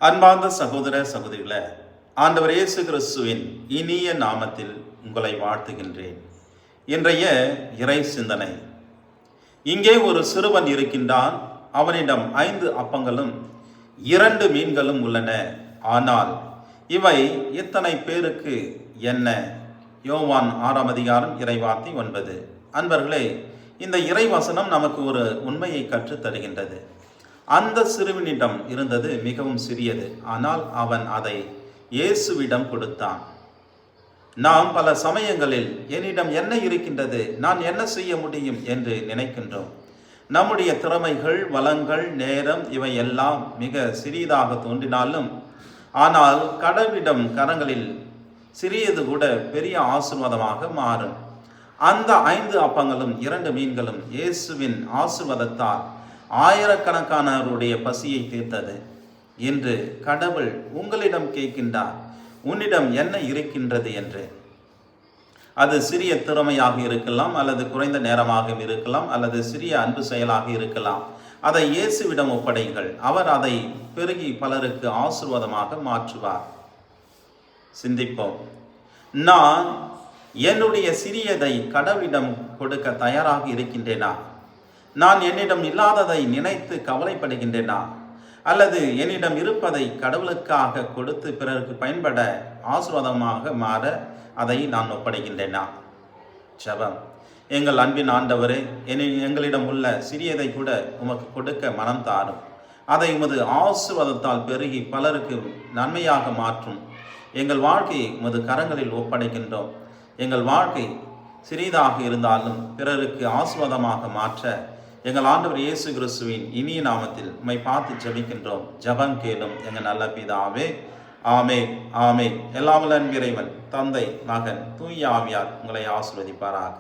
அன்பார்ந்த சகோதர சகோதரிகளே, ஆண்டவர் இயேசு கிறிஸ்துவின் இனிய நாமத்தில் உங்களை வாழ்த்துகின்றேன். இன்றைய இறை சிந்தனை. இங்கே ஒரு சிறுவன் இருக்கின்றான். அவனிடம் 5 அப்பங்களும் 2 மீன்களும் உள்ளன. ஆனால் இவை இத்தனை பேருக்கு என்ன? யோவான் 6ஆம் அதிகாரம் இறைவார்த்தை 9. அன்பர்களே, இந்த இறைவசனம் நமக்கு ஒரு உண்மையை கற்றுத் தருகின்றது. அந்த சிறுவனிடம் இருந்தது மிகவும் சிறியது. ஆனால் அவன் அதை இயேசுவிடம் கொடுத்தான். நாம் பல சமயங்களில் என்னிடம் என்ன இருக்கின்றது, நான் என்ன செய்ய முடியும் என்று நினைக்கின்றோம். நம்முடைய திறமைகள், வளங்கள், நேரம் இவை எல்லாம் மிக சிறியதாக தோன்றினாலும், ஆனால் கடவுளிடம் கரங்களில் சிறியது கூட பெரிய ஆசீர்வாதமாக மாறும். அந்த 5 அப்பங்களும் 2 மீன்களும் இயேசுவின் ஆசீர்வாதத்தால் ஆயிரக்கணக்கானவருடைய பசியை தீர்த்தது. என்று கடவுள் உங்களிடம் கேட்கின்றார், உன்னிடம் என்ன இருக்கின்றது என்று. அது சிறிய திறமையாக இருக்கலாம், அல்லது குறைந்த நேரமாக இருக்கலாம், அல்லது சிறிய அன்பு செயலாக இருக்கலாம். அதை இயேசுவிடம் ஒப்படைங்கள். அவர் அதை பெருகி பலருக்கு ஆசீர்வாதமாக மாற்றுவார். சிந்திப்போம். நான் என்னுடைய சிறியதை கடவுளிடம் கொடுக்க தயாராக இருக்கின்றேனா? நான் என்னிடம் இல்லாததை நினைத்து கவலைப்படுகின்றேனா? அல்லது என்னிடம் இருப்பதை கடவுளுக்காக கொடுத்து பிறருக்கு பயன்பட ஆசீர்வாதமாக மாற அதை நான் ஒப்படைக்கின்றேனா? ஜெபம். எங்கள் அன்பின் ஆண்டவரே, எங்களிடம் உள்ள சிறியதை கூட உமக்கு கொடுக்க மனம் தாரும். அதை உமது ஆசீர்வாதத்தால் பெருகி பலருக்கு நன்மையாக மாற்றும். எங்கள் வாழ்க்கையை உமது கரங்களில் ஒப்படைக்கின்றோம். எங்கள் வாழ்க்கை சிறிதாக இருந்தாலும் பிறருக்கு ஆசீர்வாதமாக மாற்ற எங்கள் ஆண்டவர் இயேசு கிறிஸ்துவின் இனிய நாமத்தில் உம்மை பார்த்து ஜெபிக்கின்றோம். ஜெபம் கேளும் எங்கள் நல்ல பிதாவே. ஆமென், ஆமென். எல்லாம் வல்ல இறைவன், தந்தை, மகன், தூய ஆவியார் உங்களை ஆசீர்வதிப்பாராக.